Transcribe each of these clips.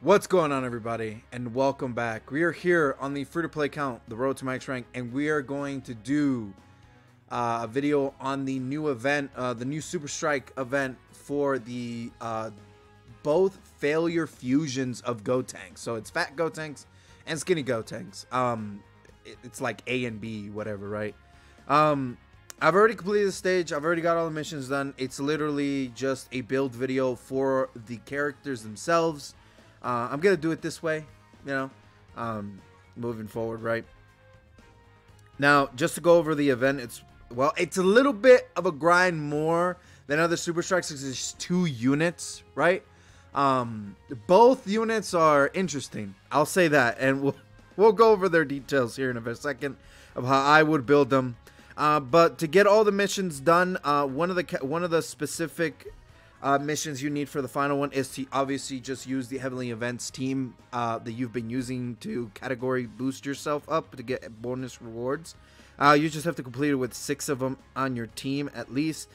What's going on, everybody, and welcome back. We are here on the free-to-play account, the Road to Max Rank, and we are going to do a video on the new event, the new Super Strike event for the both failure fusions of Gotenks. So it's Fat Gotenks and Skinny Gotenks. It's like A and B, whatever, right? I've already completed the stage. I've already got all the missions done. It's literally just a build video for the characters themselves. I'm gonna do it this way, you know, moving forward, right? Now, just to go over the event, it's a little bit of a grind more than other Super Strikes because it's 2 units, right? Both units are interesting, I'll say that, and we'll go over their details here in a second of how I would build them. But to get all the missions done, one of the specific missions you need for the final one is to obviously just use the Heavenly Events team that you've been using to category boost yourself up to get bonus rewards. You just have to complete it with 6 of them on your team at least.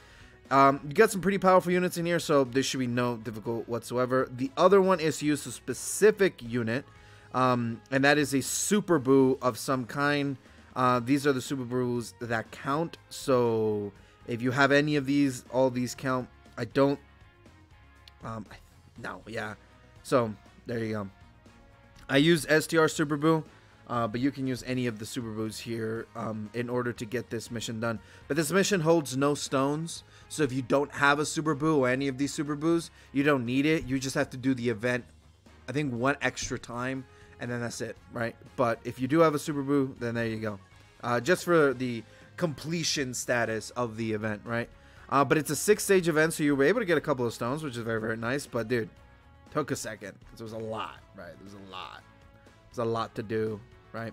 You got some pretty powerful units in here, so there should be no difficult whatsoever. The other one is to use a specific unit, and that is a Super Boo of some kind. These are the Super Boos that count, so if you have any of these, all these count. I don't. No, yeah. So there you go. I use STR Super Boo, but you can use any of the Super Boos here in order to get this mission done. But this mission holds no stones, so if you don't have a Super Boo or any of these Super Boos, you don't need it. You just have to do the event, I think, 1 extra time, and then that's it, right? But if you do have a Super Boo, then there you go. Just for the completion status of the event, right? But it's a 6-stage event, so you were able to get a couple of stones, which is very, very nice. But, dude, took a second because there was a lot, right? There was a lot. There's a lot to do, right?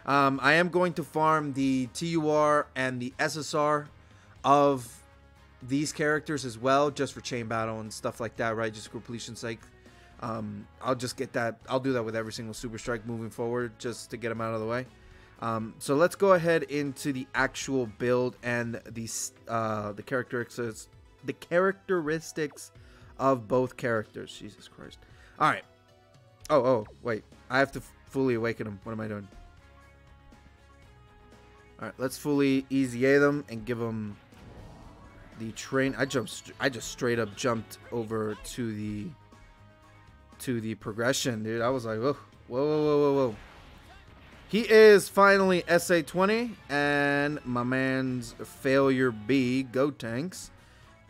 I am going to farm the TUR and the SSR of these characters as well, just for chain battle and stuff like that, right? Just for completion's sake. I'll just get that. I'll do that with every single Super Strike moving forward, just to get them out of the way. So let's go ahead into the actual build and the characteristics of both characters. Jesus Christ. All right. Oh, wait. I have to fully awaken them. What am I doing? All right. Let's fully easy A them and give them the train. I just straight up jumped over to the progression, dude. I was like, whoa. He is finally SA20, and my man's Failure B, Gotenks,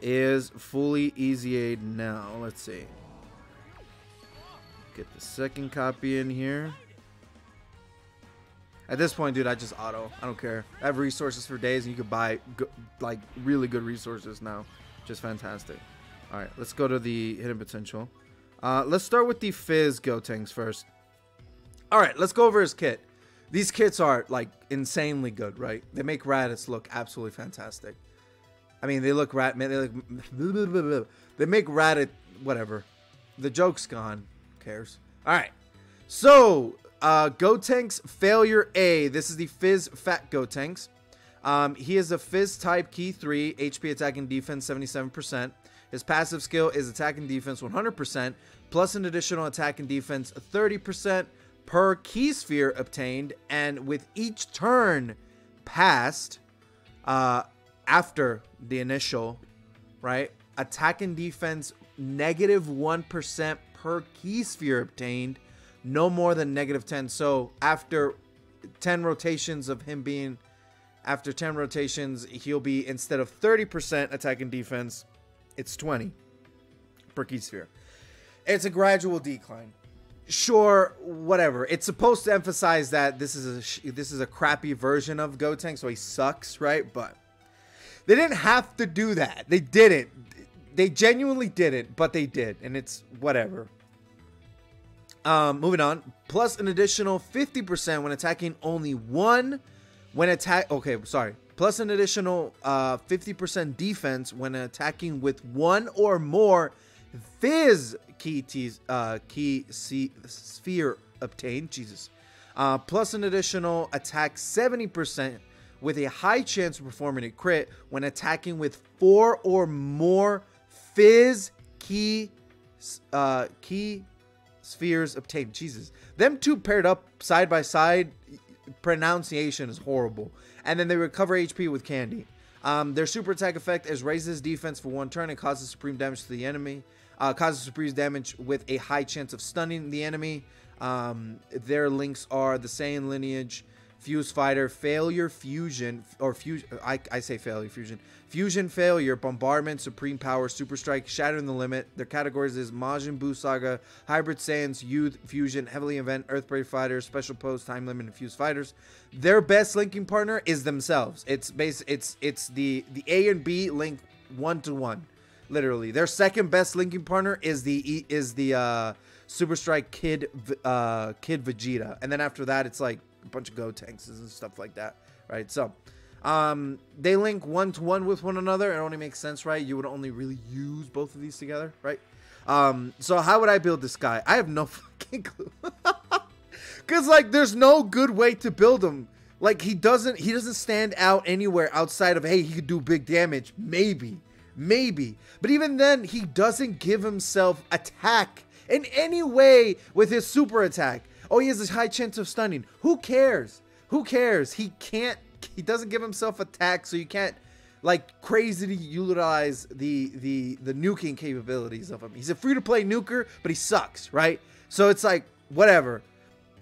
is fully easy-aid now. Let's see. Get the second copy in here. At this point, dude, I just auto. I don't care. I have resources for days, and you could buy, like, really good resources now. Just fantastic. All right, let's go to the hidden potential. Let's start with the Fizz Gotenks first. All right, let's go over his kit. These kits are, like, insanely good, right? They make Raditz look absolutely fantastic. I mean, they look they make Raditz, whatever. The joke's gone. Who cares? All right. So, Gotenks Failure A. This is the Fizz Fat Gotenks. He is a Fizz type key 3, HP attack and defense 77%. His passive skill is attack and defense 100%, plus an additional attack and defense 30%. Per key sphere obtained, and with each turn passed after the initial, right, attack and defense -1% per key sphere obtained, no more than -10. So after 10 rotations of him being, after 10 rotations, he'll be, instead of 30% attack and defense, it's 20 per key sphere. It's a gradual decline. Sure, whatever. It's supposed to emphasize that this is a crappy version of Gotenks, so he sucks, right? But they didn't have to do that. They didn't. They genuinely didn't, but they did, and it's whatever. Moving on. Plus an additional 50% when attacking only one. Okay, sorry. Plus an additional 50% defense when attacking with 1 or more Fizz key sphere obtained. Jesus. Plus an additional attack 70% with a high chance of performing a crit when attacking with 4 or more Fizz key spheres obtained. Jesus, them two paired up side by side, pronunciation is horrible. And then they recover HP with candy. Their super attack effect is raises defense for 1 turn and causes supreme damage to the enemy. Causes supreme damage with a high chance of stunning the enemy. Their links are the Saiyan lineage, Fuse Fighter, Failure, Fusion, or Fusion. I say Failure, Fusion. Fusion, Failure, Bombardment, Supreme Power, Super Strike, Shattering the Limit. Their categories is Majin Buu Saga, Hybrid Saiyans, Youth, Fusion, Heavily Event, Earthbreak Fighters, Special Pose, Time Limit, and Fuse Fighters. Their best linking partner is themselves. It's the A and B link 1-to-1. Literally, their second best linking partner is the Super Strike Kid Vegeta, and then after that it's like a bunch of Gotenks and stuff like that, right? So they link 1-to-1 with one another. It only makes sense, right? You would only really use both of these together, right? So how would I build this guy? I have no fucking clue. Because like there's no good way to build him. Like he doesn't stand out anywhere outside of, hey, he could do big damage, maybe, but even then he doesn't give himself attack in any way with his super attack. Oh, he has a high chance of stunning. Who cares? He doesn't give himself attack, so you can't like crazily utilize the nuking capabilities of him. He's a free-to-play nuker, but he sucks, right? So it's like whatever.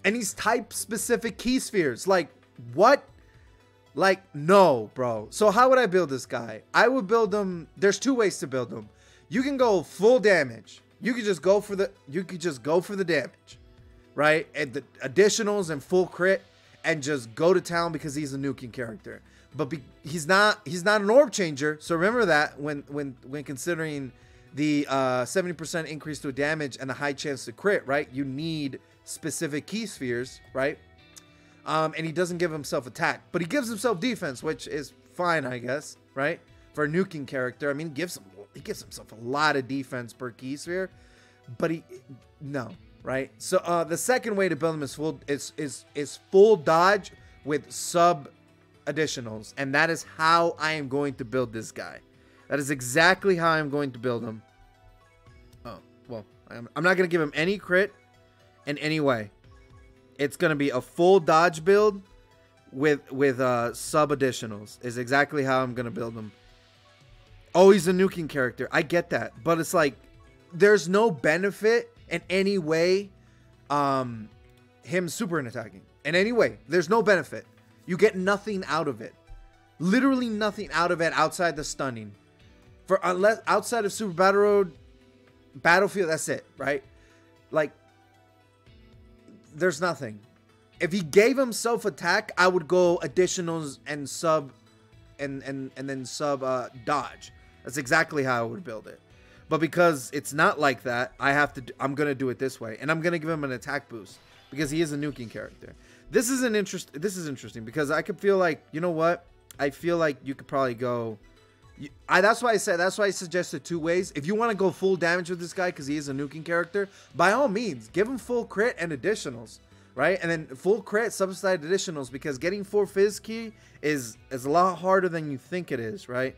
And he's type specific key spheres. Like what? Like, no, bro. So how would I build this guy? I would build him. There's 2 ways to build him. You can go full damage. You could just go for the damage, right? And the additionals and full crit, and just go to town because he's a nuking character. But he's not an orb changer. So remember that when considering the 70% increase to damage and the high chance to crit, right? You need specific key spheres, right? And he doesn't give himself attack, but he gives himself defense, which is fine, I guess, right? For a nuking character, I mean, he gives himself a lot of defense per key sphere, but no, right? So the second way to build him is full dodge with sub additionals, and that is how I am going to build this guy. That is exactly how I'm going to build him. Oh well, I'm not going to give him any crit in any way. It's going to be a full dodge build with sub additionals is exactly how I'm going to build him. Oh, he's a nuking character. I get that. But it's like there's no benefit in any way him super attacking. In any way. There's no benefit. You get nothing out of it. Literally nothing out of it outside the stunning. Unless outside of Super Battle Road Battlefield, that's it, right? Like there's nothing. If he gave himself attack, I would go additionals and sub and then sub dodge. That's exactly how I would build it. But because it's not like that, I'm gonna do it this way, and I'm gonna give him an attack boost because he is a nuking character. This is interesting because I could feel like, you know what? I feel like you could probably go. That's why I suggested 2 ways. If you want to go full damage with this guy because he is a nuking character, by all means, give him full crit and additionals, right? And then full crit, subsidized additionals, because getting 4 fizz key is a lot harder than you think it is, right?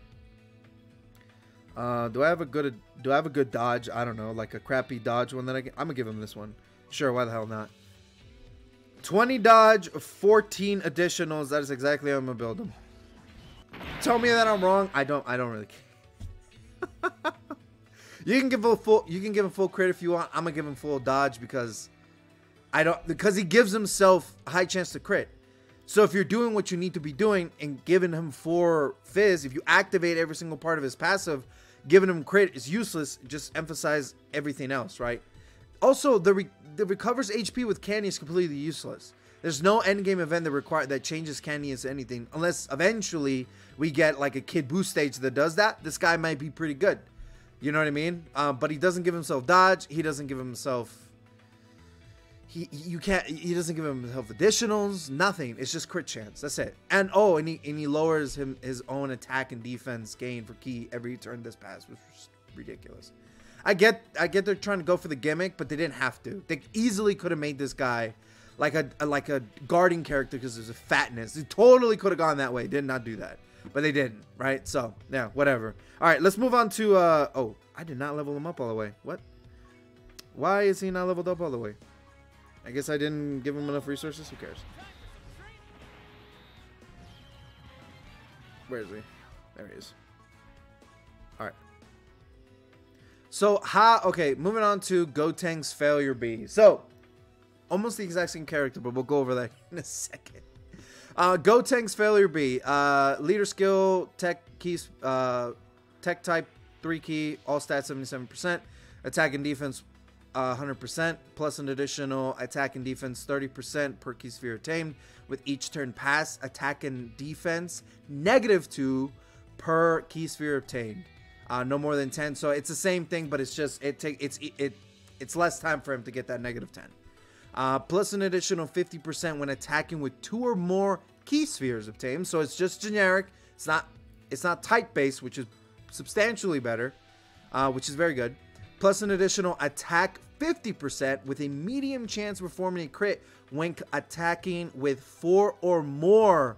Do I have a good dodge? I don't know, like a crappy dodge one that I'm gonna give him this one. Sure, why the hell not? 20 dodge, 14 additionals. That is exactly how I'm gonna build him. Tell me that I'm wrong. I don't really care. You can give him full crit if you want. I'm gonna give him full dodge because he gives himself a high chance to crit. So if you're doing what you need to be doing and giving him 4 fizz, if you activate every single part of his passive, giving him crit is useless. Just emphasize everything else, right? Also, the recovers HP with candy is completely useless. There's no endgame event that changes candy into anything, unless eventually we get like a Kid Buu stage that does that. This guy might be pretty good. You know what I mean? But he doesn't give himself dodge. He doesn't give himself. He doesn't give himself additionals. Nothing. It's just crit chance. That's it. And he lowers his own attack and defense gain for key every turn this pass, which is ridiculous. I get they're trying to go for the gimmick, but they didn't have to. They easily could have made this guy like a guarding character because there's a fatness. They totally could have gone that way. Did not do that, but they didn't, right? So yeah, whatever. All right, let's move on to oh, I did not level him up all the way. What? Why is he not leveled up all the way? I guess I didn't give him enough resources. Who cares? Where is he? There he is. All right. So, okay, moving on to Gotenks Failure B. So, almost the exact same character, but we'll go over that in a second. Gotenks Failure B. Leader skill, tech keys, tech type 3 key, all stats 77%, attack and defense 100%, plus an additional attack and defense 30% per key sphere attained with each turn pass, attack and defense -2 per key sphere obtained. No more than 10. So it's the same thing, but it's just it's less time for him to get that -10. Plus an additional 50% when attacking with 2 or more key spheres obtained. So it's just generic. It's not type based, which is substantially better, which is very good. Plus an additional attack 50% with a medium chance of performing a crit when attacking with 4 or more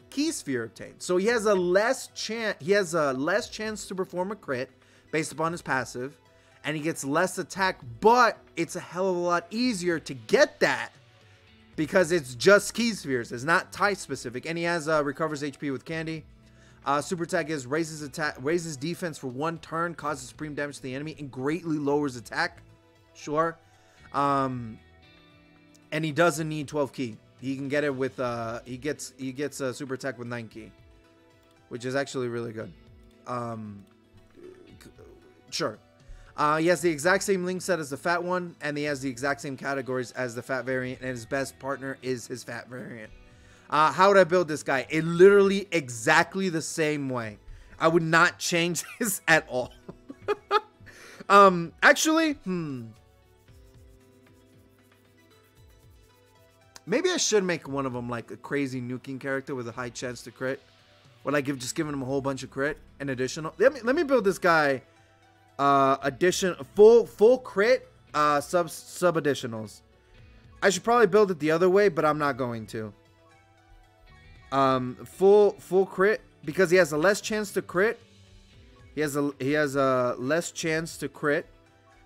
key sphere obtained. So he has a less chance to perform a crit based upon his passive, and he gets less attack, but it's a hell of a lot easier to get that because it's just key spheres. It's not type specific, and he has recovers HP with candy. Super attack is raises defense for 1 turn, causes supreme damage to the enemy, and greatly lowers attack. Sure. And he doesn't need 12 key. He can get it with he gets a super attack with 9 key, which is actually really good. Sure. He has the exact same link set as the fat one, and he has the exact same categories as the fat variant, and his best partner is his fat variant. How would I build this guy? It literally exactly the same way. I would not change this at all. Actually, maybe I should make one of them like a crazy nuking character with a high chance to crit. Or like just giving him a whole bunch of crit and additional. Let me build this guy full crit sub additionals. I should probably build it the other way, but I'm not going to. Full crit because he has a less chance to crit. He has a less chance to crit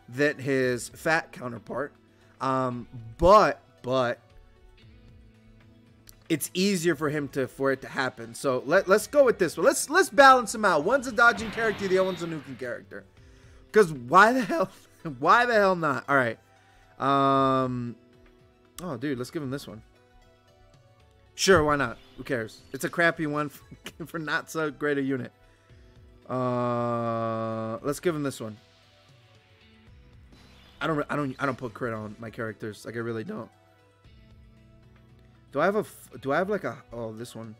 than his fat counterpart. But it's easier for it to happen. So let's go with this one. Let's balance him out. One's a dodging character, the other one's a nuking character. Because why the hell not? All right. Oh, dude, let's give him this one. Sure, why not? Who cares? It's a crappy one for not so great a unit. Let's give him this one. I don't put crit on my characters. Like I really don't. Do I have like a this one?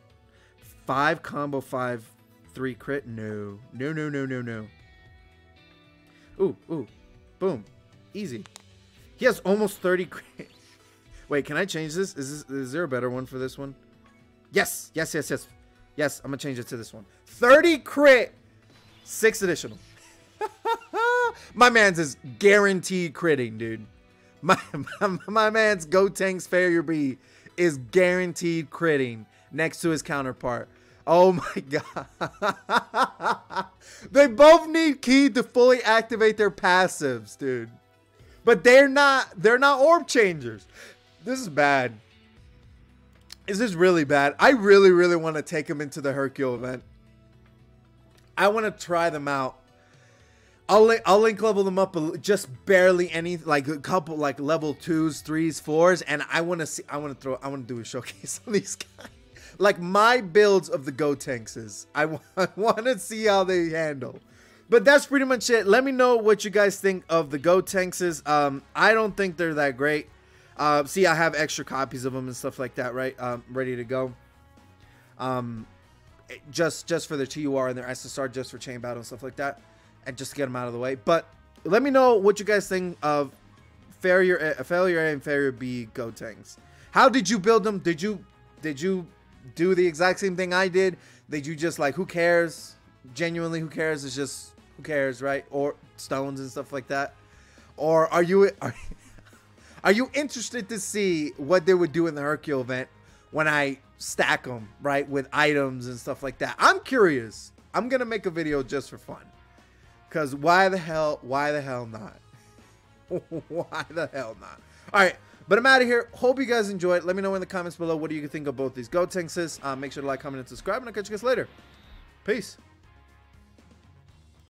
5 combo 5/3 crit? No. Ooh. Boom. Easy. He has almost 30 crit. Wait, can I change this? Is there a better one for this one? Yes. Yes, I'm gonna change it to this one. 30 crit, 6 additional. My man's is guaranteed critting, dude. My man's Gotenks Failure B is guaranteed critting next to his counterpart. Oh my god. They both need key to fully activate their passives, dude. But they're not orb changers. This is bad. This is really bad. I really want to take them into the Hercule event. I want to try them out. I'll link level them up just barely like a couple like level 2s, 3s, 4s, and I want to do a showcase on these guys. Like my builds of the Gotenkses. I want to see how they handle. But that's pretty much it. Let me know what you guys think of the Gotenkses. I don't think they're that great. See, I have extra copies of them and stuff like that, right? Ready to go. Just for their TUR and their SSR, just for chain battle and stuff like that, and just to get them out of the way. But let me know what you guys think of Failure A and Failure B Gotenks. How did you build them? Did you do the exact same thing I did? Did you just like, who cares? Genuinely, who cares? It's just who cares, right? Or stones and stuff like that. Or are you interested to see what they would do in the Hercule event when I stack them, right, with items and stuff like that? I'm curious. I'm gonna make a video just for fun, because why the hell not? Why the hell not? All right, but I'm out of here. Hope you guys enjoyed. Let me know in the comments below what do you think of both these Gotenkses. Make sure to like, comment, and subscribe, and I'll catch you guys later. Peace.